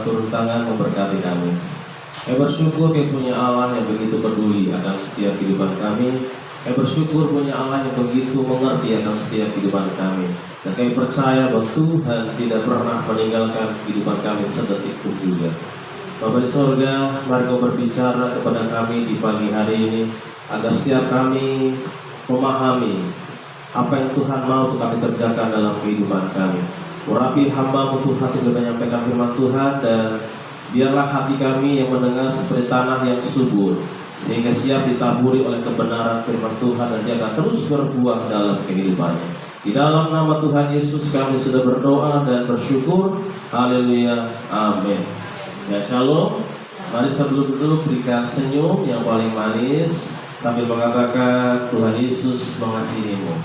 turun tangan memberkati kami. Kami bersyukur Kami punya Allah yang begitu peduli akan setiap kehidupan kami. Kami bersyukur punya Allah yang begitu mengerti akan setiap kehidupan kami. Dan kami percaya bahwa Tuhan tidak pernah meninggalkan kehidupan kami sedetik pun juga. Bapa di sorga, mari Kau berbicara kepada kami di pagi hari ini, agar setiap kami memahami apa yang Tuhan mau untuk kami kerjakan dalam kehidupan kami. Urapi hamba-Mu Tuhan untuk menyampaikan firman Tuhan, dan biarlah hati kami yang mendengar seperti tanah yang subur, sehingga siap ditaburi oleh kebenaran firman Tuhan, dan dia akan terus berbuah dalam kehidupannya. Di dalam nama Tuhan Yesus kami sudah berdoa dan bersyukur. Haleluya, amin. Ya, shalom. Mari sebelum duduk berikan senyum yang paling manis sambil mengatakan Tuhan Yesus mengasihimu.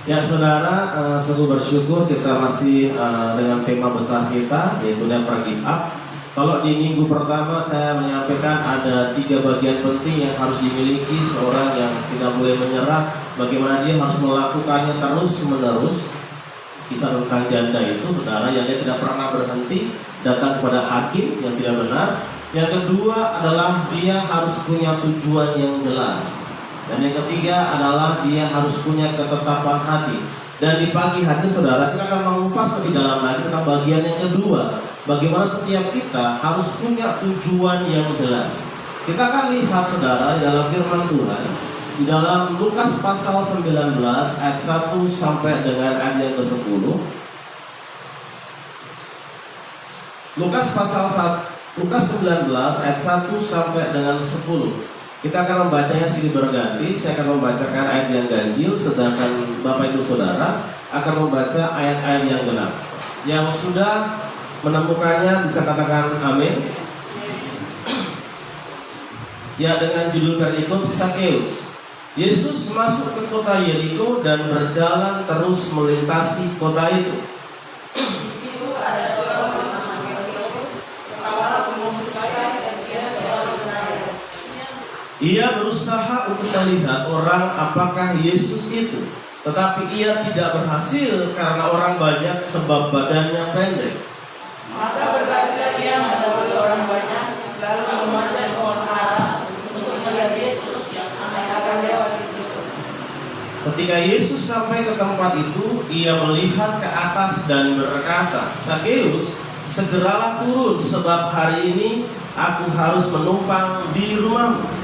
Ya saudara, sungguh bersyukur kita masih dengan tema besar kita, yaitu never give up. Kalau di minggu pertama saya menyampaikan ada 3 bagian penting yang harus dimiliki seorang yang tidak boleh menyerah. Bagaimana dia harus melakukannya terus menerus. Kisah tentang janda itu saudara, yang dia tidak pernah berhenti datang kepada hakim yang tidak benar. Yang kedua adalah dia harus punya tujuan yang jelas. Dan yang ketiga adalah dia harus punya ketetapan hati. Dan di pagi hari saudara, kita akan mengupas lebih dalam lagi tentang bagian yang kedua, bagaimana setiap kita harus punya tujuan yang jelas. Kita akan lihat saudara di dalam firman Tuhan, di dalam Lukas pasal 19 ayat 1 sampai dengan ayat yang ke-10. Lukas 19 ayat 1 sampai dengan 10. Kita akan membacanya silih berganti. Saya akan membacakan ayat yang ganjil, sedangkan Bapak Ibu Saudara akan membaca ayat-ayat yang genap. Yang sudah menemukannya bisa katakan amin. Ya, dengan judul perikop Sakeus. Yesus masuk ke kota Yeriko dan berjalan terus melintasi kota itu. Di situ ada seorang bernama Sakeus, kepala pemungut kaya, dan dia seorang penaya. Ia berusaha untuk melihat orang apakah Yesus itu, tetapi ia tidak berhasil karena orang banyak sebab badannya pendek. Maka berkatilah ia mendahului orang banyak, lalu memanjat pohon ara untuk melihat Yesus yang akan lewat di situ. Ketika Yesus sampai ke tempat itu, ia melihat ke atas dan berkata, "Sakeus, segeralah turun, sebab hari ini aku harus menumpang di rumahmu."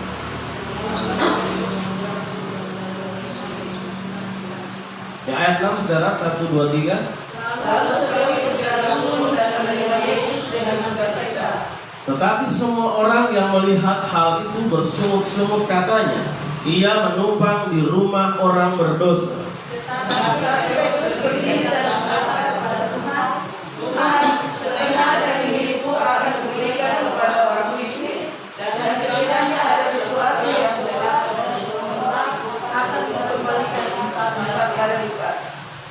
Ya, ayat 6 saudara, 1, 2, 3. Lalu Sakeus berjalan turun dan menerima Yesus dengan sukacita. Tetapi semua orang yang melihat hal itu bersungut-sungut katanya, "Ia menumpang di rumah orang berdosa." Maka Sakeus berdiri dan berkata kepada Tuhan, "Tuhan, setengah dari milikku akan kuberikan kepada orang miskin, dan sekiranya ada sesuatu yang berasal dari orang akan kukembalikan 4 kali lipat."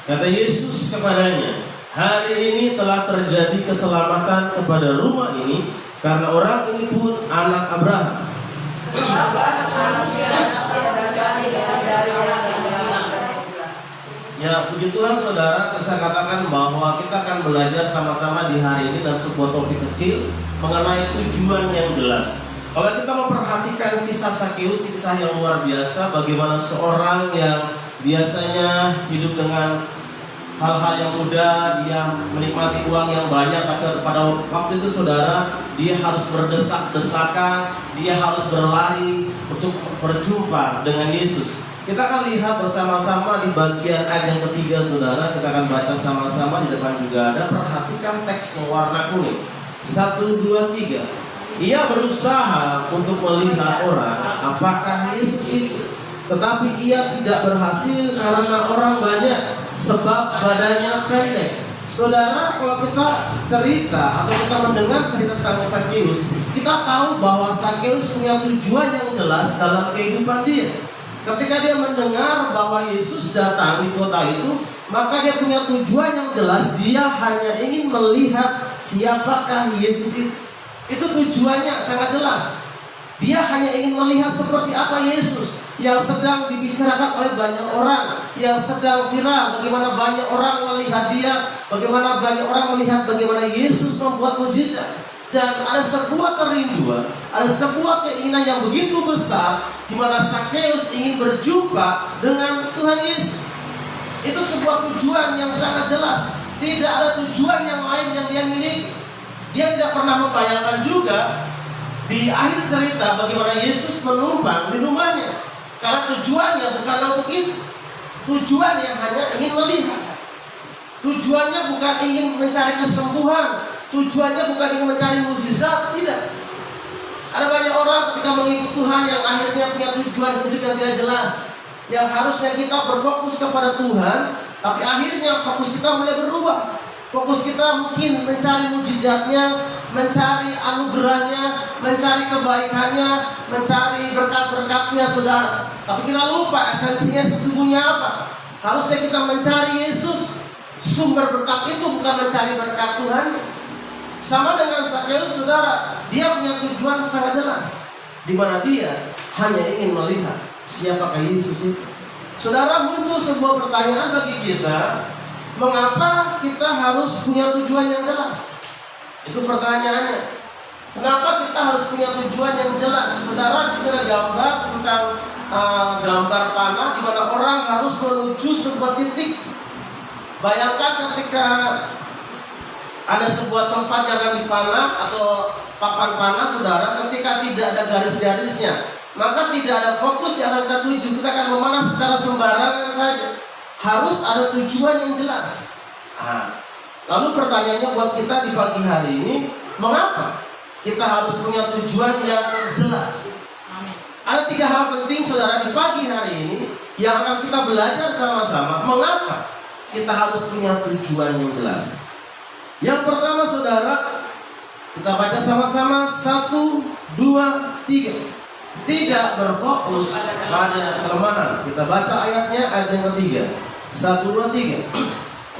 Kata Yesus kepadanya, "Hari ini telah terjadi keselamatan kepada rumah ini, karena orang ini pun anak Abraham. Sebab anak manusia datang dari orang yang beriman." Ya, puji Tuhan saudara, saya katakan bahwa kita akan belajar sama-sama di hari ini dalam sebuah topik kecil mengenai tujuan yang jelas. Kalau kita memperhatikan kisah Sakeus, kisah yang luar biasa, bagaimana seorang yang biasanya hidup dengan hal-hal yang mudah, dia menikmati uang yang banyak, tapi pada waktu itu saudara, dia harus berdesak-desakan, dia harus berlari untuk berjumpa dengan Yesus. Kita akan lihat bersama-sama di bagian ayat yang ketiga saudara. Kita akan baca sama-sama, di depan juga ada. Perhatikan teksnya warna kuning. 1, 2, 3. Ia berusaha untuk melihat orang apakah Yesus itu, tetapi ia tidak berhasil karena orang banyak sebab badannya pendek. Saudara, kalau kita cerita atau kita mendengar cerita tentang Sakeus, kita tahu bahwa Sakeus punya tujuan yang jelas dalam kehidupan dia. Ketika dia mendengar bahwa Yesus datang di kota itu, maka dia punya tujuan yang jelas. Dia hanya ingin melihat siapakah Yesus itu. Itu tujuannya sangat jelas. Dia hanya ingin melihat seperti apa Yesus. yang sedang dibicarakan oleh banyak orang, yang sedang viral. Bagaimana banyak orang melihat dia, bagaimana banyak orang melihat bagaimana Yesus membuat mukjizat. Dan ada sebuah kerinduan, ada sebuah keinginan yang begitu besar, di mana Zakheus ingin berjumpa dengan Tuhan Yesus. Itu sebuah tujuan yang sangat jelas. Tidak ada tujuan yang lain yang dia miliki. Dia tidak pernah membayangkan juga di akhir cerita bagaimana Yesus menumpang di rumahnya. Karena tujuannya bukan untuk itu. Tujuannya hanya ingin melihat. Tujuannya bukan ingin mencari kesembuhan. Tujuannya bukan ingin mencari mukjizat. Tidak. Ada banyak orang ketika mengikut Tuhan yang akhirnya punya tujuan hidup yang tidak jelas. Yang harusnya kita berfokus kepada Tuhan, tapi akhirnya fokus kita mulai berubah. Fokus kita mungkin mencari mukjizatnya, mencari anugerahnya, mencari kebaikannya, mencari berkat-berkatnya, saudara. Tapi kita lupa esensinya sesungguhnya apa. Harusnya kita mencari Yesus. Sumber berkat itu bukan mencari berkat Tuhan. Sama dengan Zakheus, saudara, dia punya tujuan sangat jelas, di mana dia hanya ingin melihat siapakah Yesus itu. Saudara, muncul sebuah pertanyaan bagi kita, mengapa kita harus punya tujuan yang jelas? Itu pertanyaannya. Kenapa kita harus punya tujuan yang jelas? Saudara, sudah gambar tentang gambar panah, di mana orang harus menuju sebuah titik. Bayangkan ketika ada sebuah tempat yang akan dipanah atau papan panah, saudara, ketika tidak ada garis-garisnya, maka tidak ada fokus yang akan kita tuju. Kita akan memanah secara sembarangan saja. Harus ada tujuan yang jelas. Lalu pertanyaannya buat kita di pagi hari ini, mengapa kita harus punya tujuan yang jelas? Ada 3 hal penting, saudara, di pagi hari ini yang akan kita belajar sama-sama. Mengapa kita harus punya tujuan yang jelas? Yang pertama, saudara, kita baca sama-sama 1, 2, 3. Tidak berfokus pada kelemahan. Kita baca ayatnya, ayat yang ketiga. 1, 2, 3.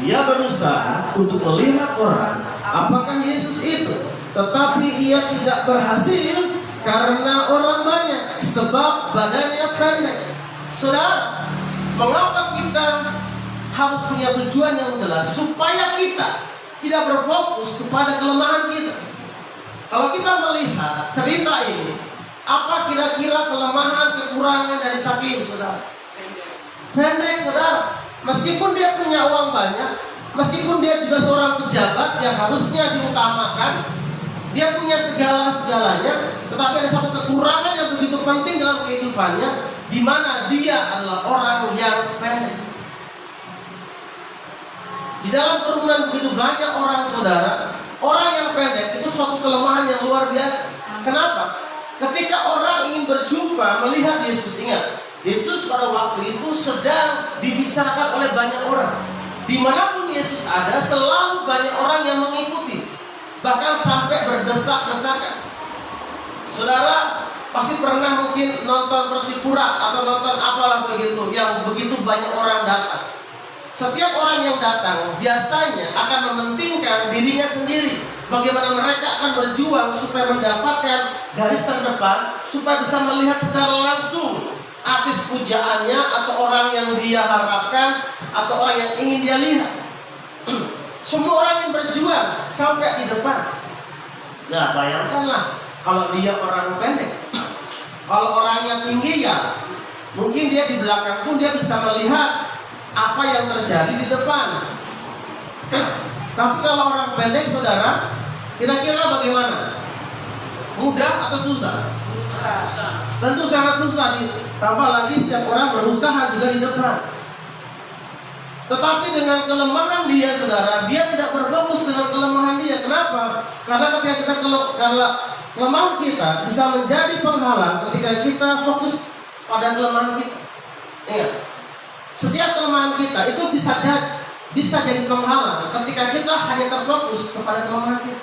Ia berusaha untuk melihat orang, apakah Yesus itu, tetapi ia tidak berhasil karena orang banyak, sebab badannya pendek. Saudara, mengapa kita harus punya tujuan yang jelas? Supaya kita tidak berfokus kepada kelemahan kita. Kalau kita melihat cerita ini, apa kira-kira kelemahan, kekurangan dari Zakheus, saudara? Pendek, saudara. Meskipun dia punya uang banyak, meskipun dia juga seorang pejabat yang harusnya diutamakan, dia punya segala-segalanya, tetapi ada satu kekurangan yang begitu penting dalam kehidupannya, di mana dia adalah orang yang pendek. Di dalam kerumunan begitu banyak orang, saudara, orang yang pendek itu suatu kelemahan yang luar biasa. Kenapa? Ketika orang ingin berjumpa, melihat Yesus, ingat, Yesus pada waktu itu sedang dibicarakan oleh banyak orang. Dimanapun Yesus ada, selalu banyak orang yang mengikuti, bahkan sampai berdesak-desakan. Saudara pasti pernah mungkin nonton Persipura atau nonton apalah begitu, yang begitu banyak orang datang. Setiap orang yang datang biasanya akan mementingkan dirinya sendiri. Bagaimana mereka akan berjuang supaya mendapatkan garis terdepan, supaya bisa melihat secara langsung artis pujaannya, atau orang yang dia harapkan, atau orang yang ingin dia lihat. Semua orang yang berjuang sampai di depan. Nah, bayangkanlah kalau dia orang pendek. Kalau orangnya tinggi, ya mungkin dia di belakang pun dia bisa melihat apa yang terjadi di depan. Tapi kalau orang pendek, saudara, kira-kira bagaimana? Mudah atau susah? Tentu sangat susah, ditambah lagi setiap orang berusaha juga di depan. Tetapi dengan kelemahan dia, saudara, dia tidak berfokus dengan kelemahan dia. Kenapa? Karena ketika kelemahan kita bisa menjadi penghalang ketika kita fokus pada kelemahan kita. Ingat, setiap kelemahan kita itu bisa jadi penghalang ketika kita hanya terfokus kepada kelemahan kita.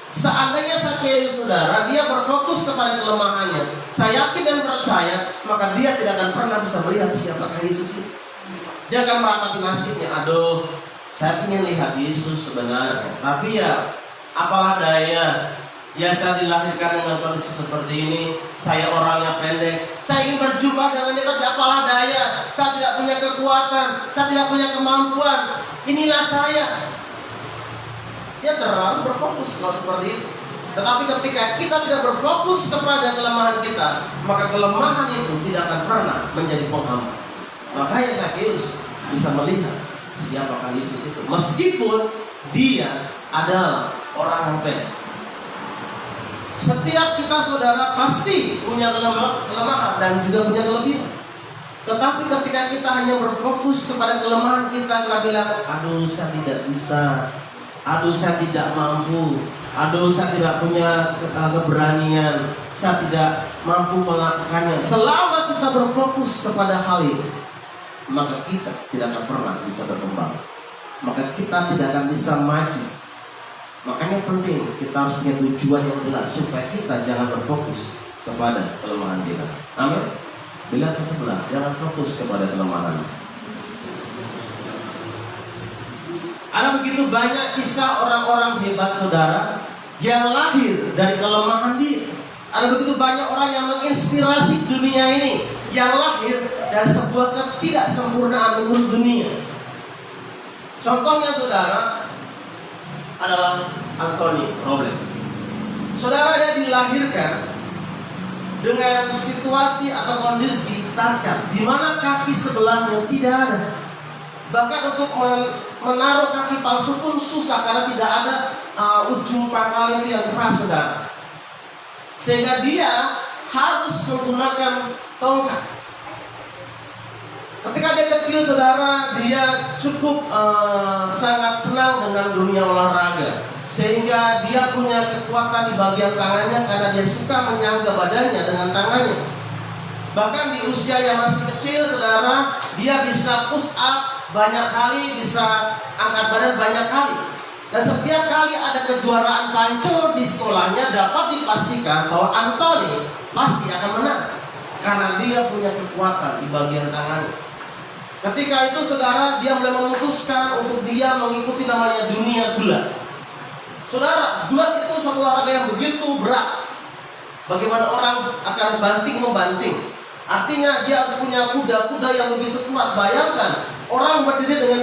Seandainya Zakheus, saudara, dia berfokus kepada kelemahannya, saya yakin dan percaya, maka dia tidak akan pernah bisa melihat siapakah Yesus itu. Dia akan meratapi nasibnya. Aduh, saya ingin lihat Yesus sebenarnya, tapi ya apalah daya, Ya, saya dilahirkan dengan kondisi seperti ini. Saya orangnya pendek. Saya ingin berjumpa dengan dia, tapi apalah daya. Saya tidak punya kekuatan. Saya tidak punya kemampuan. Inilah saya. Dia terlalu berfokus kalau seperti itu. Tetapi ketika kita tidak berfokus kepada kelemahan kita, maka kelemahan itu tidak akan pernah menjadi penghambat. Makanya Zakheus bisa melihat siapakah Yesus itu, meskipun dia adalah orang yang pendek. Setiap kita saudara pasti punya kelemahan dan juga punya kelebihan. Tetapi ketika kita hanya berfokus kepada kelemahan kita bilang, aduh saya tidak bisa, aduh saya tidak mampu, aduh saya tidak punya keberanian, saya tidak mampu melakukannya. Selama kita berfokus kepada hal itu, maka kita tidak akan pernah bisa berkembang, maka kita tidak akan bisa maju. Makanya penting kita harus punya tujuan yang jelas supaya kita jangan berfokus kepada kelemahan kita. Amin. Bilang ke sebelah, jangan fokus kepada kelemahan. Ada begitu banyak kisah orang-orang hebat saudara yang lahir dari kelemahan dia. Ada begitu banyak orang yang menginspirasi dunia ini yang lahir dari sebuah ketidaksempurnaan menurut dunia. Contohnya saudara adalah Anthony Robles. Saudara, dia dilahirkan dengan situasi atau kondisi cacat, di mana kaki sebelahnya tidak ada. Bahkan untuk menaruh kaki palsu pun susah karena tidak ada ujung pangkal itu yang keras, saudara. Sehingga dia harus menggunakan tongkat. Ketika dia kecil saudara, dia cukup sangat senang dengan dunia olahraga, sehingga dia punya kekuatan di bagian tangannya karena dia suka menyangga badannya dengan tangannya. Bahkan di usia yang masih kecil saudara, dia bisa push up banyak kali, bisa angkat badan banyak kali. Dan setiap kali ada kejuaraan pancur di sekolahnya, dapat dipastikan bahwa Anthony pasti akan menang karena dia punya kekuatan di bagian tangannya. Ketika itu saudara, dia mulai memutuskan untuk dia mengikuti namanya dunia gulat. Saudara, gulat itu suatu olahraga yang begitu berat. Bagaimana orang akan membanting. Artinya dia harus punya kuda-kuda yang begitu kuat. Bayangkan, orang berdiri dengan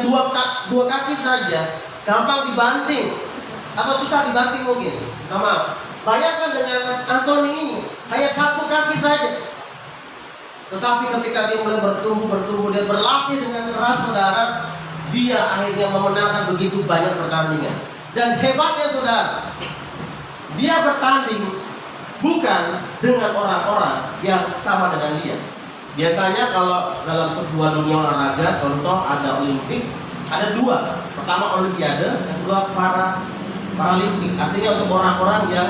dua kaki saja gampang dibanting, atau susah dibanting mungkin. Maaf. Bayangkan dengan Anthony ini hanya satu kaki saja. Tetapi ketika dia mulai bertumbuh, dia berlatih dengan keras saudara, dia akhirnya memenangkan begitu banyak pertandingan. Dan hebatnya saudara, dia bertanding bukan dengan orang-orang yang sama dengan dia. Biasanya kalau dalam sebuah dunia olahraga, contoh ada Olimpik, ada dua. Pertama Olimpiade, yang kedua Paralimpik. Artinya untuk orang-orang yang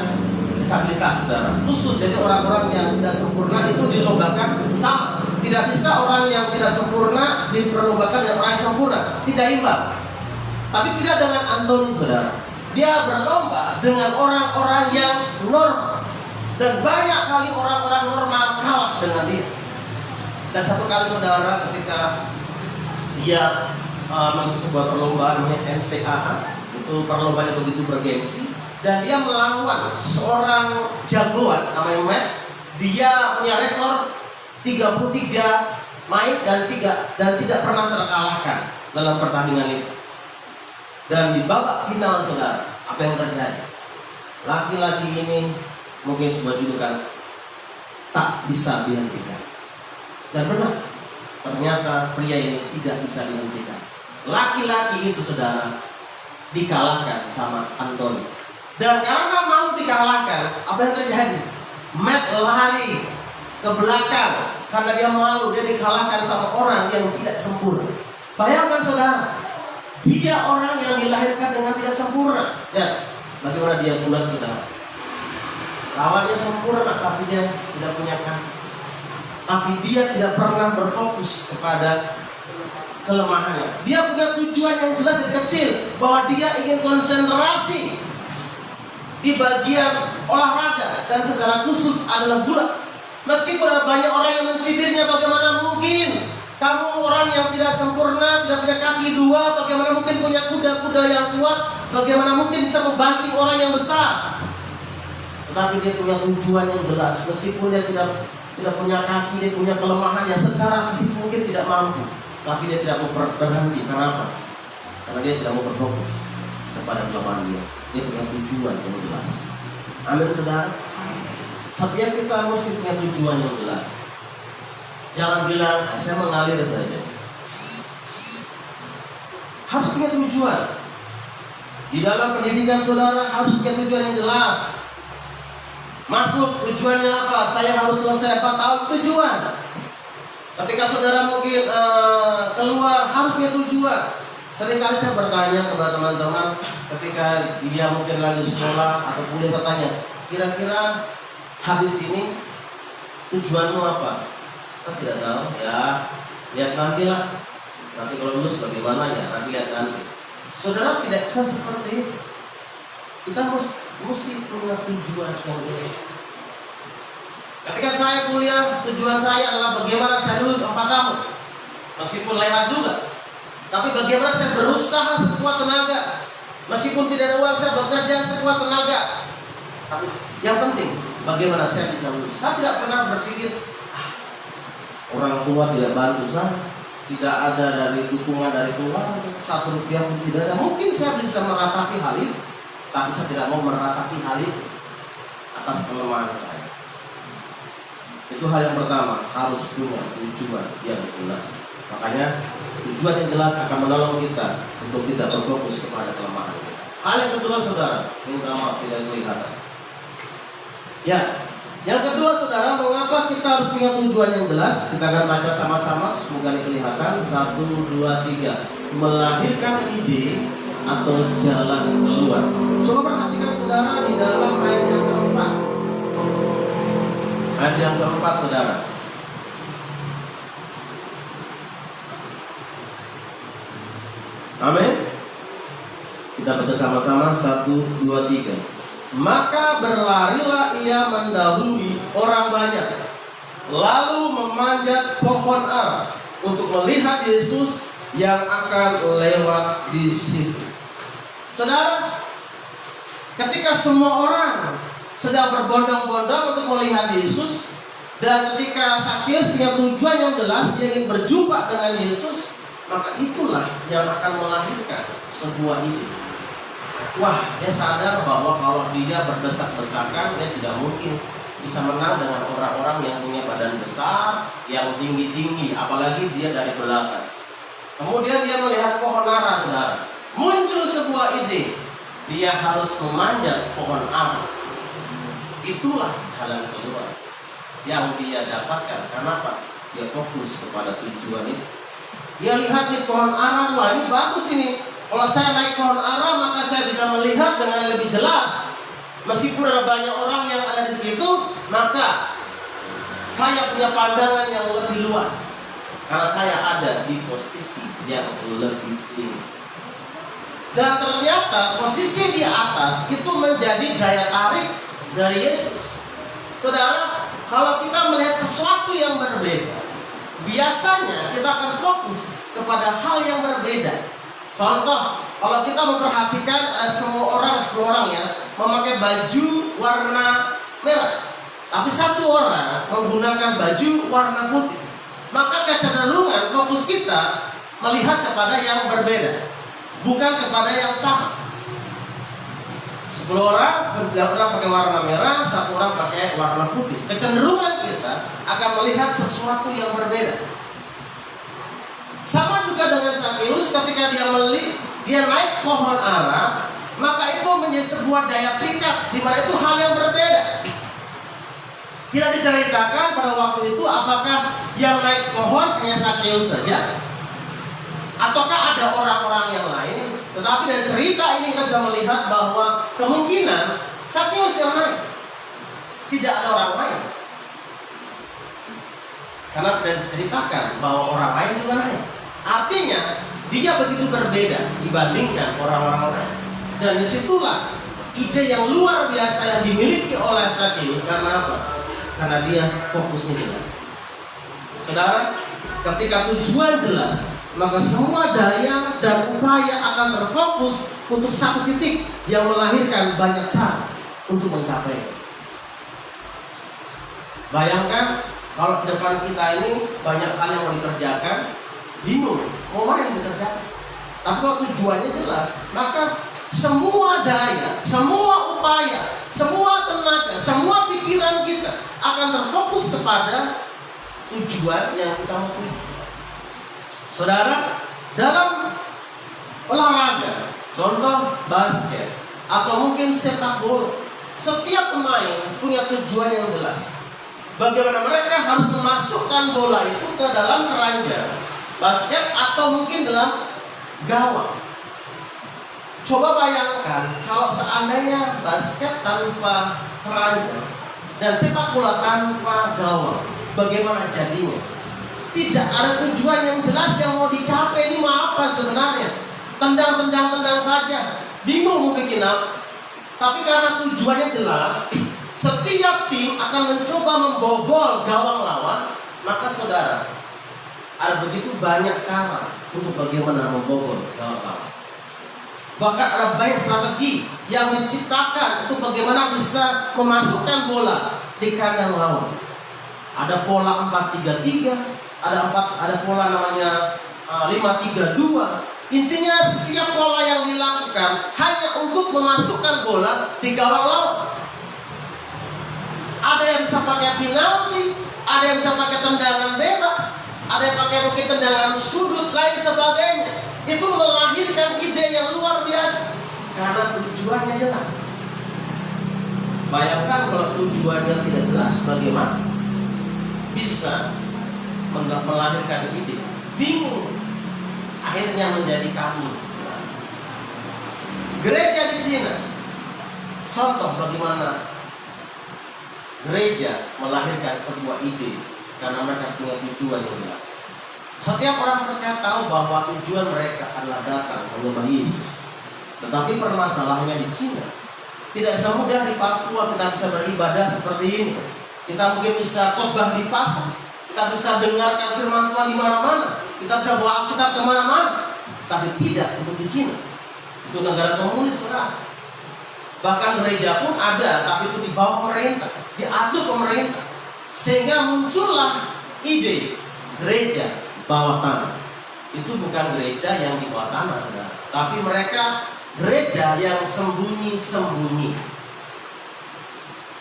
disabilitas saudara, khusus. Jadi orang-orang yang tidak sempurna itu dilombakan sama. Tidak bisa orang yang tidak sempurna diperlombakan dengan orang yang sempurna, tidak imbang. Tapi tidak dengan Anthony saudara, dia berlomba dengan orang-orang yang normal. Dan banyak kali orang-orang normal kalah dengan dia. Dan satu kali saudara, ketika dia mengikuti sebuah perlombaan namanya NCAA, itu perlombaan yang begitu bergengsi, dan dia melawan seorang jagoan namanya Matt. Dia punya rekor 33 main dan tidak pernah terkalahkan dalam pertandingan itu. Dan di babak final saudara, apa yang terjadi? Laki-laki ini mungkin sebuah julukan tak bisa dihentikan. Dan benar, ternyata pria ini tidak bisa dihentikan. Laki-laki itu saudara dikalahkan sama Anthony. Dan karena mau dikalahkan, apa yang terjadi? Matt lari ke belakang karena dia malu, dia dikalahkan sama orang yang tidak sempurna. Bayangkan saudara, dia orang yang dilahirkan dengan tidak sempurna. Ya, bagaimana dia bulat saudara? Lawannya sempurna tapi dia tidak punya kaki. Tapi dia tidak pernah berfokus kepada kelemahannya. Dia punya tujuan yang jelas dari kecil, bahwa dia ingin konsentrasi di bagian olahraga dan secara khusus adalah gulat. Meskipun ada banyak orang yang mencibirnya, bagaimana mungkin kamu orang yang tidak sempurna, tidak punya kaki dua, bagaimana mungkin punya kuda-kuda yang kuat, bagaimana mungkin bisa membanting orang yang besar. tetapi dia punya tujuan yang jelas. Meskipun dia tidak punya kaki, dia punya kelemahan yang secara fisik mungkin tidak mampu, tapi dia tidak mau berhenti. Kenapa? Karena dia tidak mau berfokus kepada kelemahan dia. Dia punya tujuan yang jelas. Amin, saudara. Setiap kita mesti punya tujuan yang jelas. Jangan bilang, saya mengalir saja. Harus punya tujuan. Di dalam pendidikan saudara harus punya tujuan yang jelas. Masuk, tujuannya apa? Saya harus selesai 4 tahun, tujuan. Ketika saudara mungkin keluar, harus punya tujuan. Seringkali saya bertanya kepada teman-teman ketika dia mungkin lagi sekolah atau kuliah, bertanya, kira-kira habis ini tujuanmu apa? Saya tidak tahu. Ya, lihat nanti lah. Nanti kalau lulus bagaimana ya? Nanti lihat nanti. Saudara tidak bisa seperti itu. Kita mesti punya tujuan yang jelas. Ketika saya kuliah, tujuan saya adalah bagaimana saya lulus 4 tahun. Meskipun lewat juga, tapi bagaimana saya berusaha sekuat tenaga. Meskipun tidak ada uang, saya bekerja sekuat tenaga. Tapi yang penting, bagaimana saya bisa lulus. Saya tidak pernah berpikir, orang tua tidak bantu saya, tidak ada dari dukungan dari keluarga, 1 rupiah pun tidak ada. Mungkin saya bisa meratapi hal itu, tapi saya tidak mau meratapi hal itu atas kelemahan saya. Itu hal yang pertama, harus punya tujuan yang jelas. Makanya tujuan yang jelas akan menolong kita untuk tidak berfokus kepada kelemahan kita. Hal yang kedua, saudara, minta maaf tidak kelihatan. Ya, yang kedua, saudara, mengapa kita harus punya tujuan yang jelas? Kita akan baca sama-sama, semoga kelihatan. 1, 2, 3. Melahirkan ide atau jalan keluar. Coba perhatikan saudara di dalam ayat yang keempat. Ayat yang keempat, saudara. Amin. Kita baca sama-sama, 1, 2, 3. Maka berlarilah ia mendahului orang banyak, lalu memanjat pohon ara untuk melihat Yesus yang akan lewat di situ. Saudara, ketika semua orang sedang berbondong-bondong untuk melihat Yesus, dan ketika Sakeus punya tujuan yang jelas, dia ingin berjumpa dengan Yesus, maka itulah yang akan melahirkan sebuah ide. Wah, dia sadar bahwa kalau dia berdesak-desakan, dia tidak mungkin bisa menang dengan orang-orang yang punya badan besar, yang tinggi-tinggi, apalagi dia dari belakang. Kemudian dia melihat pohon ara, saudara. Muncul sebuah ide, dia harus memanjat pohon ara. Itulah jalan keluar yang dia dapatkan. Kenapa? Dia fokus kepada tujuan itu. Dia lihat di pohon ara, wah ini bagus ini. Kalau saya naik pohon ara, maka saya bisa melihat dengan lebih jelas. Meskipun ada banyak orang yang ada di situ, maka saya punya pandangan yang lebih luas. Karena saya ada di posisi yang lebih tinggi. Dan ternyata posisi di atas itu menjadi daya tarik dari Yesus. Saudara, kalau kita melihat sesuatu yang berbeda, biasanya kita akan fokus kepada hal yang berbeda. Contoh, kalau kita memperhatikan semua orang, 10 orang ya, memakai baju warna merah, tapi 1 orang menggunakan baju warna putih, maka kecenderungan fokus kita melihat kepada yang berbeda, bukan kepada yang sama. 10 orang, 9 orang pakai warna merah, 1 orang pakai warna putih. Kecenderungan kita akan melihat sesuatu yang berbeda. Sama juga dengan Sakeus, ketika dia naik pohon ara, maka itu menjadi sebuah daya pikat, di mana itu hal yang berbeda. Tidak diceritakan pada waktu itu apakah yang naik pohon hanya Sakeus saja, ataukah ada orang-orang yang lain. Tetapi dari cerita ini kita bisa melihat bahwa kemungkinan Sakeus yang naik, tidak ada orang lain. Karena tidak diceritakan bahwa orang lain juga naik. Artinya dia begitu berbeda dibandingkan orang-orang lain. Dan disitulah ide yang luar biasa yang dimiliki oleh Sakeus. Karena apa? Karena dia fokusnya jelas. Saudara, ketika tujuan jelas, maka semua daya dan upaya akan terfokus untuk satu titik yang melahirkan banyak cara untuk mencapai. Bayangkan kalau di depan kita ini banyak hal yang mau dikerjakan, bingung mau mana yang dikerjakan. Tapi kalau tujuannya jelas, maka semua daya, semua upaya, semua tenaga, semua pikiran kita akan terfokus kepada tujuan yang kita mau tuju. Saudara, dalam olahraga, contoh basket atau mungkin sepak bola, setiap pemain punya tujuan yang jelas. Bagaimana mereka harus memasukkan bola itu ke dalam keranjang basket atau mungkin dalam gawang. Coba bayangkan kalau seandainya basket tanpa keranjang dan sepak bola tanpa gawang, bagaimana jadinya? Tidak ada tujuan yang jelas yang mau dicapai. Ini mau apa sebenarnya? Tendang saja, bingung mau bikin apa. Tapi karena tujuannya jelas, setiap tim akan mencoba membobol gawang lawan. Maka saudara, ada begitu banyak cara untuk bagaimana membobol gawang lawan. Bahkan ada banyak strategi yang diciptakan untuk bagaimana bisa memasukkan bola di kandang lawan. Ada pola 4-3-3, ada pola namanya 5-3-2. Intinya setiap pola yang dilakukan hanya untuk memasukkan bola di gawang lawan. Ada yang bisa pakai penalti, ada yang bisa pakai tendangan bebas, ada yang pakai mungkin tendangan sudut lain sebagainya. Itu melahirkan ide yang luar biasa karena tujuannya jelas. Bayangkan kalau tujuannya tidak jelas, bagaimana bisa melahirkan ide? Bingung, akhirnya menjadi kabur. Gereja di Cina, contoh bagaimana gereja melahirkan sebuah ide karena mereka punya tujuan yang jelas. Setiap orang percaya tahu bahwa tujuan mereka adalah datang menyembah Yesus. Tetapi permasalahannya di Cina, tidak semudah di Papua kita bisa beribadah seperti ini. Kita mungkin bisa khotbah di pasar, kita bisa dengarkan firman Tuhan di mana-mana, kita bisa bawa Alkitab kemana-mana. Tapi tidak untuk di Cina. Itu negara komunis, saudara. Bahkan gereja pun ada, tapi itu di bawah pemerintah, diatur pemerintah. Sehingga muncullah ide gereja bawah tanah. Itu bukan gereja yang di bawah tanah, saudara, tapi mereka gereja yang sembunyi-sembunyi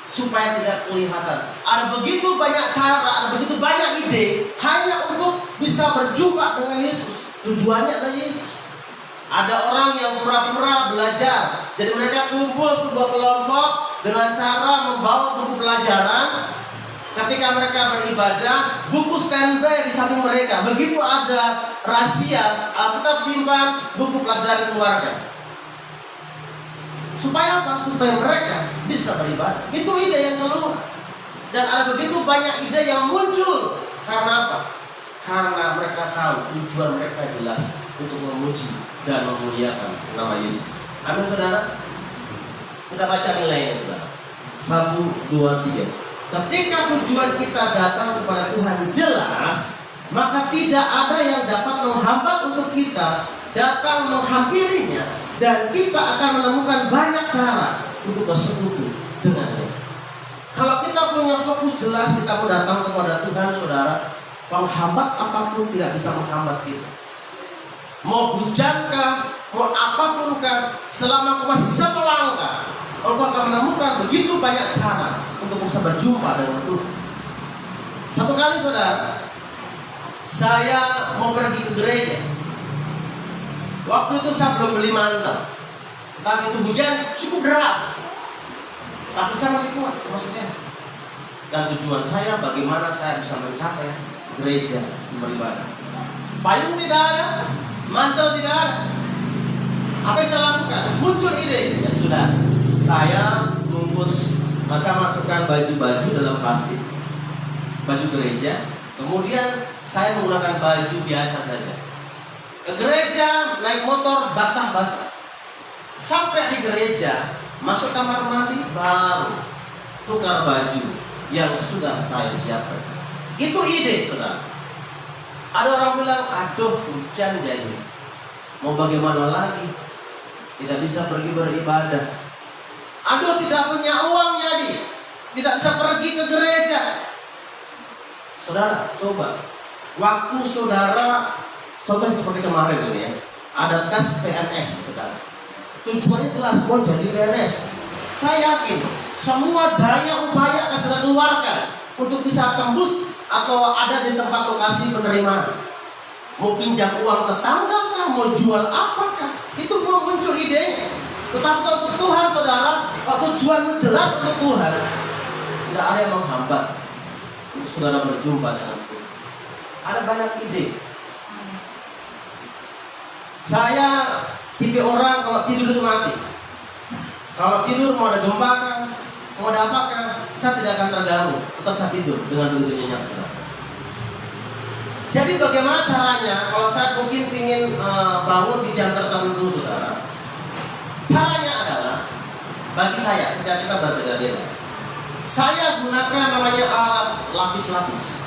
supaya tidak kelihatan. Ada begitu banyak cara, ada begitu banyak ide hanya untuk bisa berjumpa dengan Yesus. Tujuannya adalah Yesus. Ada orang yang pura-pura belajar, jadi mereka kumpul sebuah kelompok dengan cara membawa buku pelajaran. Ketika mereka beribadah, buku standby di samping mereka. Begitu ada rahasia, Alkitab simpan, buku pelajaran keluarga. Supaya apa? Supaya mereka bisa beribadah. Itu ide yang keluar. Dan ada begitu banyak ide yang muncul. Karena apa? Karena mereka tahu tujuan mereka jelas untuk memuji dan memuliakan nama Yesus. Amin, saudara. Kita baca nilainya, saudara. 1, 2, 3. Ketika tujuan kita datang kepada Tuhan jelas, maka tidak ada yang dapat menghambat untuk kita datang menghampirinya, dan kita akan menemukan banyak cara untuk bersekutu dengannya. Kalau kita punya fokus jelas, kita mau datang kepada Tuhan, saudara, penghambat apapun tidak bisa menghambat kita. Mau hujankah, mau apapun kah, selama kau masih bisa melangkah, engkau akan menemukan begitu banyak cara untuk bisa berjumpa dengan Tuhan. Satu kali, saudara, saya mau pergi ke gereja. Waktu itu saya belum beli mantel, tapi itu hujan cukup deras. Tapi saya masih kuat, saya masih sehat. Dan tujuan saya bagaimana saya bisa mencapai gereja beribadah. Payung tidak ada, mantel tidak ada. Apa yang saya lakukan? Muncul ide, ya sudah, saya bungkus, saya masukkan baju-baju dalam plastik, baju gereja. Kemudian saya menggunakan baju biasa saja. Ke gereja naik motor basah-basah. Sampai di gereja, masuk kamar mandi, baru tukar baju yang sudah saya siapkan. Itu ide, saudara. Ada orang bilang, aduh hujan jadi, mau bagaimana lagi? Tidak bisa pergi beribadah. Aduh tidak punya uang jadi, tidak bisa pergi ke gereja. Saudara, coba waktu saudara, contoh seperti kemarin ini ya, ada tes PNS, saudara. Tujuannya jelas mau jadi PNS. Saya yakin semua daya upaya akan kita keluarkan untuk bisa tembus atau ada di tempat lokasi penerimaan. Mau pinjam uang tetangga kah, mau jual apakah, itu mau muncul idenya. Tetapi kalau untuk Tuhan, saudara, kalau tujuan jelas untuk Tuhan, tidak ada yang menghambat untuk saudara berjumpa dengan Tuhan. Ada banyak ide. Saya tipe orang kalau tidur itu mati. Kalau tidur mau ada gempa kan, mau ada apa kan, saya tidak akan terganggu. Tetap saya tidur dengan begitu nyenyak, saudara. Jadi bagaimana caranya? Kalau saya mungkin ingin bangun di jam tertentu, saudara. Caranya adalah, bagi saya, setiap kita berbeda-beda. Saya gunakan namanya alat lapis-lapis.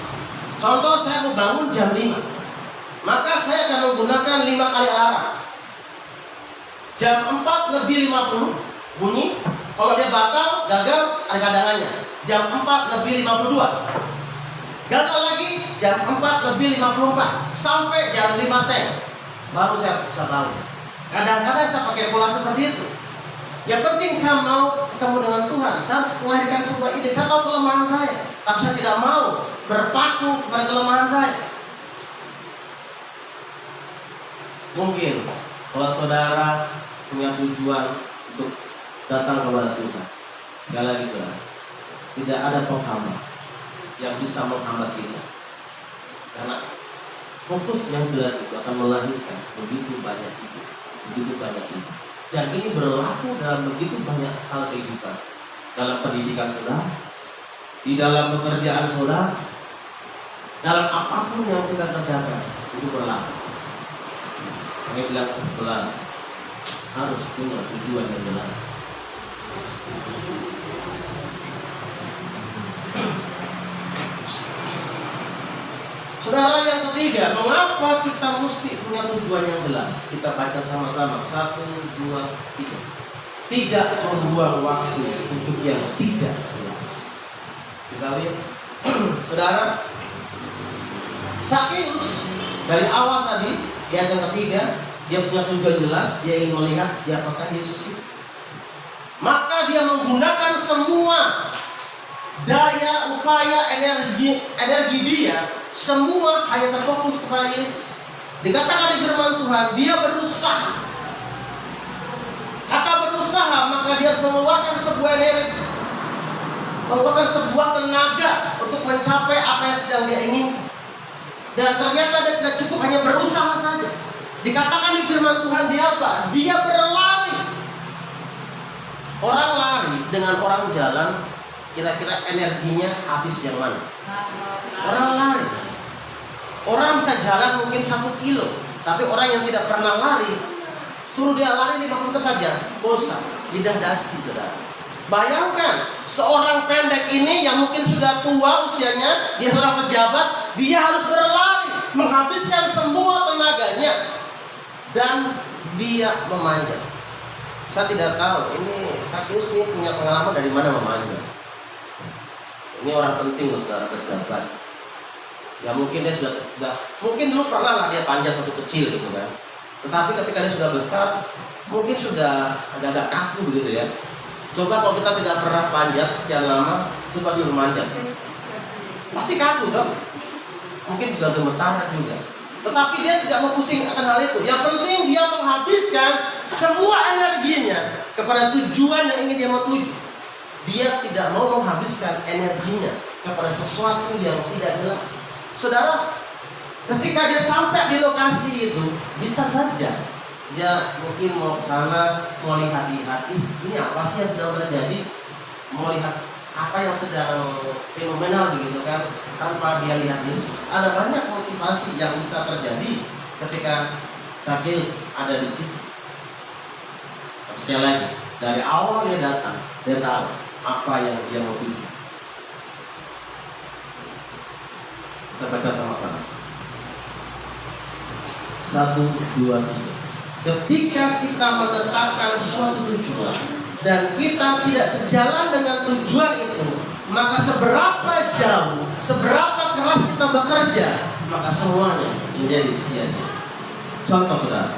Contoh, saya mau bangun jam 5, maka saya akan menggunakan 5 kali alarm. Jam 4 lebih 50 bunyi. Kalau dia batal, gagal, ada cadangannya. Jam 4 lebih 52 gagal lagi. Jam 4 lebih 54 sampai jam 5 teng, baru saya bisa bangun. Kadang-kadang saya pakai pola seperti itu. Yang penting saya mau ketemu dengan Tuhan. Saya harus melahirkan sebuah ide. Saya tahu kelemahan saya, tapi saya tidak mau berpaku kepada kelemahan saya. Mungkin kalau saudara punya tujuan untuk datang kepada Tuhan, sekali lagi saudara, tidak ada penghambat yang bisa menghambat kita, karena fokus yang jelas itu akan melahirkan begitu banyak ide, begitu banyak ide. Dan ini berlaku dalam begitu banyak hal kehidupan, dalam pendidikan saudara, di dalam pekerjaan saudara, dalam apapun yang kita kerjakan itu berlaku. Kami bilang ke sebelah, harus punya tujuan yang jelas. Saudara, yang ketiga, mengapa kita mesti punya tujuan yang jelas? Kita baca sama-sama. 1, 2, 3. Tidak membuang waktu untuk yang tidak jelas. Kita lihat, saudara, Sakeus dari awal tadi, di ayat yang ketiga, dia punya tujuan jelas. Dia ingin melihat siapakah Yesus itu. Maka dia menggunakan semua daya, upaya, energi dia, semua hanya terfokus kepada Yesus. Dikatakan di firman Tuhan, dia berusaha. Kata berusaha, maka dia harus mengeluarkan sebuah energi, mengeluarkan sebuah tenaga untuk mencapai apa yang sedang dia inginkan. Dan ternyata dia tidak cukup hanya berusaha saja. Dikatakan di firman Tuhan, dia apa? Dia berlari. Orang lari dengan orang jalan, kira-kira energinya habis yang mana? Orang lari. Orang bisa jalan mungkin 1 kilo, tapi orang yang tidak pernah lari, suruh dia lari 5 meter saja, bosan, lidah dasi, saudara. Bayangkan, seorang pendek ini yang mungkin sudah tua usianya, dia seorang pejabat, dia harus berlari, menghabiskan semua tenaganya, dan dia memanjat. Saya tidak tahu, ini Sakeus ini punya pengalaman dari mana memanjat. Ini orang penting loh, saudara, pejabat. Ya mungkin dia sudah mungkin dulu pernah lah dia panjat waktu kecil gitu kan. Tetapi ketika dia sudah besar, mungkin sudah agak-agak kaku begitu ya. Coba kalau kita tidak pernah panjat sekian lama, coba suruh manjat, pasti kaku kan? Mungkin juga gemetar juga. Tetapi dia tidak mau pusing akan hal itu. Yang penting dia menghabiskan semua energinya kepada tujuan yang ingin dia mau tuju. Dia tidak mau menghabiskan energinya kepada sesuatu yang tidak jelas. Saudara, ketika dia sampai di lokasi itu, bisa saja dia mungkin mau ke sana, mau lihat-lihat, ini apa sih yang sedang terjadi, mau lihat apa yang sedang fenomenal begitu kan, tanpa dia lihat Yesus. Ada banyak motivasi yang bisa terjadi ketika Sakeus ada di situ. Tapi sekali lagi, dari awal dia datang, dia tahu apa yang dia mau tuju. Kita baca sama-sama. 1, 2, 3. Ketika kita menetapkan suatu tujuan dan kita tidak sejalan dengan tujuan itu, maka seberapa jauh, seberapa keras kita bekerja, maka semuanya menjadi sia-sia. Contoh saudara,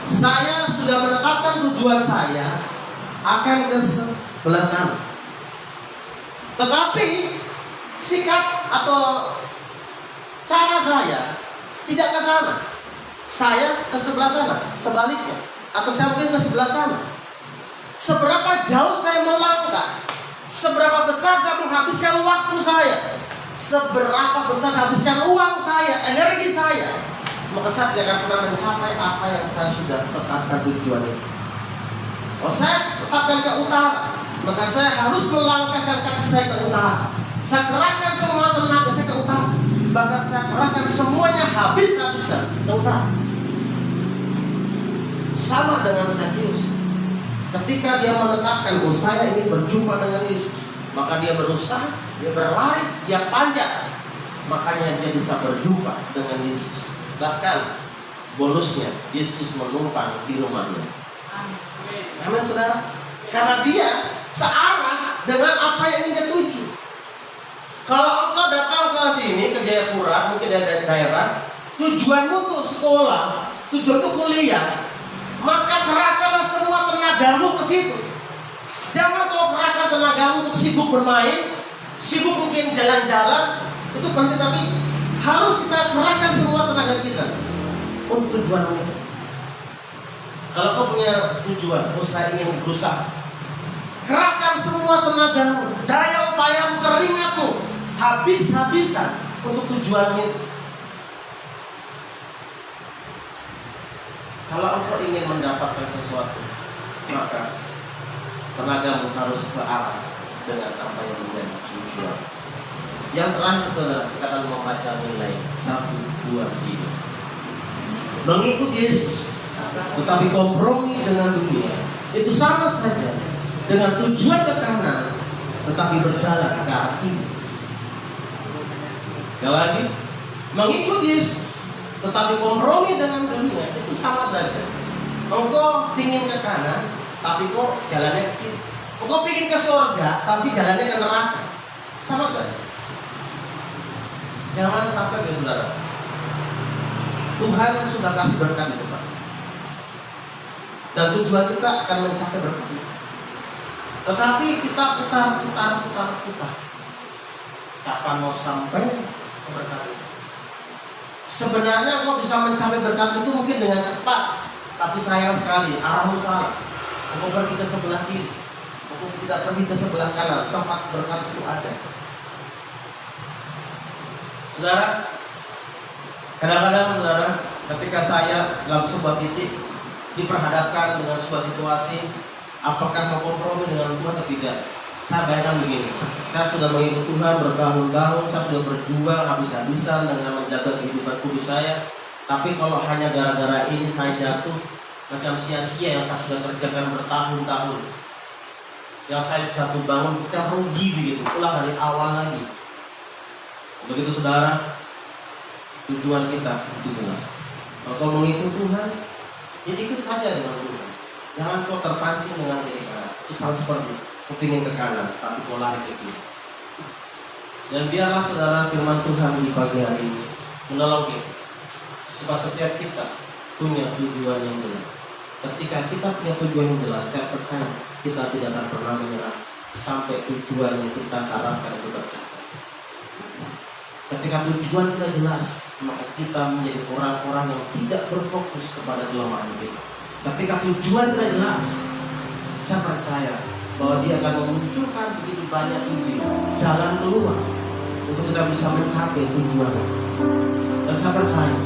saya sudah menetapkan tujuan saya akan ke sebelah sana, tetapi sikap atau cara saya tidak ke sana, saya ke sebelah sana, sebaliknya, atau saya mungkin ke sebelah sana. Seberapa jauh saya melangkah, seberapa besar saya menghabiskan waktu saya, seberapa besar habiskan uang saya, energi saya, maka saya tidak akan pernah mencapai apa yang saya sudah tetapkan tujuan itu. Oh, saya tetapkan ke utara, maka saya harus melangkahkan kaki saya ke utara. Saya kerahkan semua tenaga saya ke utara, bahkan saya kerahkan semuanya habis-habisan ke utara. Sama dengan Zakheus. Ketika dia menetapkan bahwa saya ingin berjumpa dengan Yesus, maka dia berusaha, dia berlari, dia panjat, makanya dia bisa berjumpa dengan Yesus. Bahkan bonusnya, Yesus menumpang di rumahnya. Amin saudara. Karena dia searah dengan apa yang ingin dia tuju. Kalau engkau datang ke sini, ke Jayapura, mungkin ada daerah, tujuanmu untuk sekolah, tujuan untuk kuliah, maka kerahkanlah semua tenagamu ke situ. Jangan kau kerahkan tenagamu untuk sibuk bermain, sibuk mungkin jalan-jalan. Itu penting, tapi harus kita kerahkan semua tenaga kita untuk tujuanmu. Kalau kau punya tujuan, saya ingin berusaha, kerahkan semua tenagamu, daya upayamu, keringatmu, habis-habisan untuk tujuanmu itu. Kalau engkau ingin mendapatkan sesuatu, maka tenagamu harus searah dengan apa yang menjadi tujuan. Yang terakhir saudara, kita akan membaca nilai 1, 2, 3. Mengikut Yesus, tetapi kompromi dengan dunia, itu sama saja dengan tujuan ke kanan, tetapi berjalan ke arah kiri. Sekali lagi, mengikut Yesus tetapi kompromi dengan dunia, itu sama saja. Engkau pingin ke kanan, tapi kok jalannya ke kiri. Engkau pingin ke surga, tapi jalannya ke neraka. Sama saja. Jangan sampai ya saudara, Tuhan sudah kasih berkat di depan, dan tujuan kita akan mencapai berkat itu. Tetapi kita putar. Kapan mau sampai ke berkat itu? Sebenarnya kau bisa mencapai berkat itu mungkin dengan cepat, tapi sayang sekali arahmu salah. Kau pergi ke sebelah kiri, kau tidak pergi ke sebelah kanan, tempat berkat itu ada. Saudara, kadang-kadang saudara, ketika saya dalam sebuah titik diperhadapkan dengan sebuah situasi, apakah mau kompromi dengan Tuhan atau tidak? Saya bayangkan begini, saya sudah mengikut Tuhan bertahun-tahun, saya sudah berjuang habis-habisan dengan menjaga kehidupan kudus saya. Tapi kalau hanya gara-gara ini saya jatuh, macam sia-sia yang saya sudah kerjakan bertahun-tahun, yang saya jatuh bangun, kita rugi begitu, ulang dari awal lagi. Untuk itu saudara, tujuan kita itu jelas. Kalau kau mengikut Tuhan, ya ikut saja dengan Tuhan. Jangan kau terpancing dengan kiri kanan. Itu sama seperti kepingin ke kanan, tapi kau lari ke kiri. Dan biarlah saudara firman Tuhan di pagi hari ini menolong kita, supaya setiap kita punya tujuan yang jelas. Ketika kita punya tujuan yang jelas, saya percaya kita tidak akan pernah menyerah sampai tujuan yang kita harapkan itu tercapai. Ketika tujuan kita jelas, maka kita menjadi orang-orang yang tidak berfokus kepada kelemahan kita. Ketika tujuan kita jelas, saya percaya bahwa dia akan memunculkan begitu banyak ide, jalan keluar untuk kita bisa mencapai tujuan. Dan saya percaya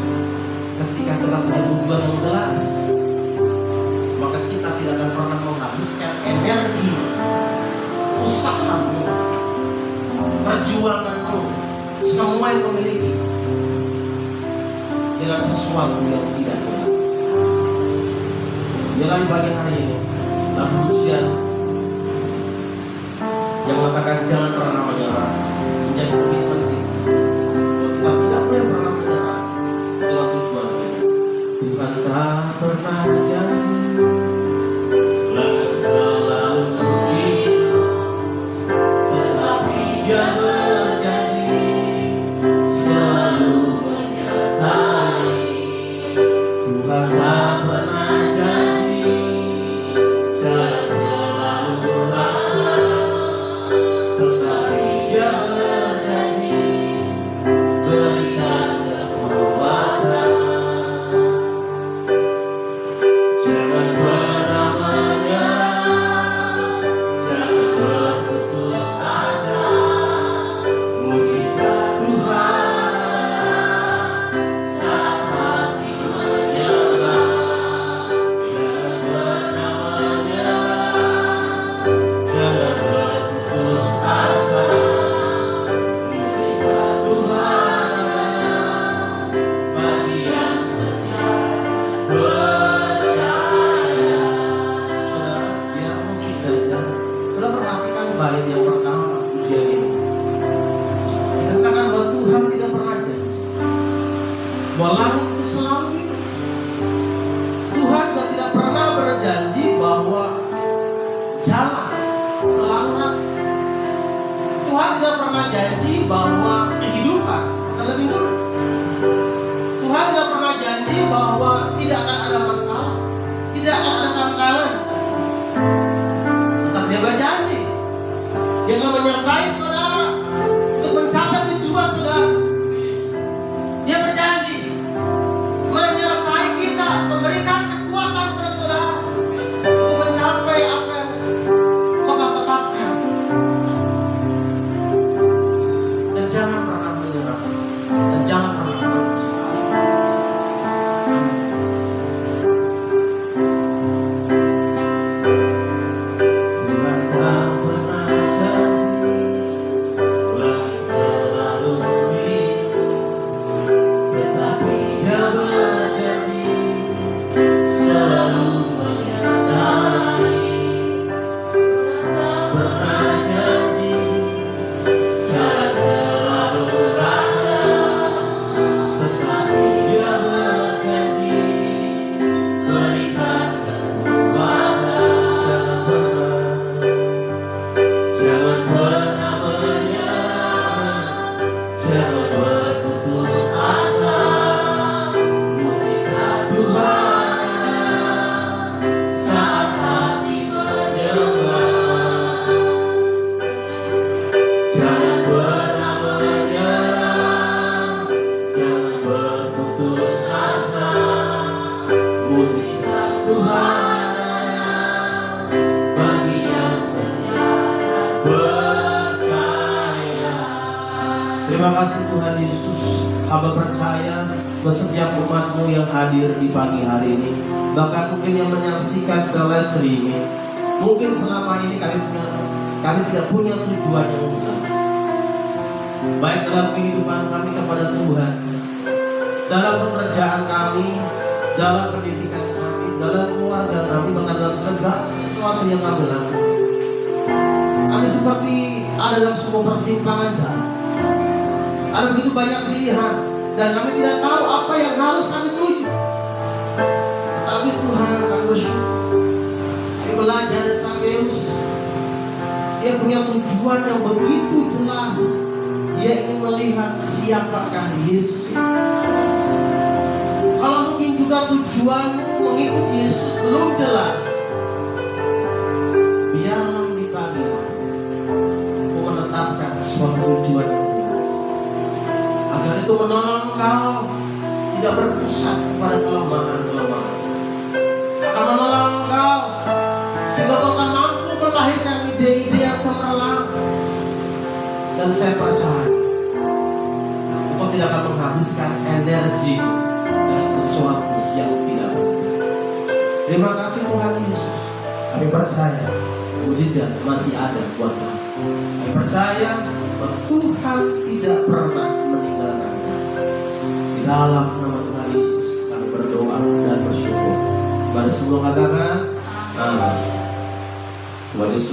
ketika kita punya tujuan yang jelas, maka kita tidak akan pernah menghabiskan energi, usahamu, perjuanganmu, semua yang memiliki dengan sesuatu yang tidak jelas. Biarlah di pagi hari ini lagu pujian yang mengatakan jangan pernah menyerah menjadi komitmen kita. Bahwa kita tidak boleh pernah menyerah dengan tujuan ini. Tuhan tak pernah janji langit selalu terbilang, tetapi bahwa kehidupan akan lebih mudah. Tuhan tidak pernah janji bahwa tidak akan ada masalah, tidak akan ada tantangan. Tetap Dia berjanji, Dia akan menyertai saudara untuk mencapai tujuan saudara. Dia berjanji menyertai kita, memberikan kekuatan kepada saudara untuk mencapai apa yang Kau tetapkan. Dan jangan pernah menyerah, dan jangan pernah berputus asa. Amin. Tuhan tak pernah janji langit selalu biru, tetapi Dia berjanji selalu menyertai. Pernah janji jalan selalu rata, tetapi Dia berjanji berikan kekuatan. Jangan pernah menyerah, jangan berputus asa. Mujizat Tuhan ada saat hati menyembah. Jangan pernah menyerah, jangan berputus asa. Mujizat Tuhan ada bagi yang setia percaya. Terima kasih Tuhan Yesus. Hamba percaya bahwa setiap umat-Mu yang hadir di pagi hari ini, bahkan mungkin yang menyaksikan setelah live streaming, mungkin selama ini kami tidak punya tujuan yang jelas, baik dalam kehidupan kami kepada Tuhan, dalam pekerjaan kami, dalam pendidikan kami, dalam keluarga kami, bahkan dalam segala sesuatu yang kami lakukan. Kami seperti ada dalam sebuah persimpangan jalan. Ada begitu banyak pilihan dan kami tidak tahu apa yang harus kami tuju. Tetapi Tuhan, kami bersyukur. Kami belajar dari Sakeus. Dia punya tujuan yang begitu jelas. Dia ingin melihat siapakah Yesus ini. Kalau mungkin juga tujuanmu mengikuti Yesus belum jelas, biarlah di pagi hari Kau menetapkan suatu tujuan yang jelas, agar itu menolong engkau tidak berpusat pada kelemahan-kelemahan, akan menolong engkau sehingga kau akan mampu melahirkan ide-ide yang cemerlang. Dan saya percaya engkau tidak akan menghabiskan energi dari sesuatu yang tidak penting. Terima kasih Tuhan Yesus. Kami percaya mujizat masih ada buat kami. Kami percaya bahwa Tuhan tidak pernah meninggalkan kami. Di dalam nama Tuhan Yesus kami berdoa dan bersyukur. Mari semua katakan amin. Tuhan Yesus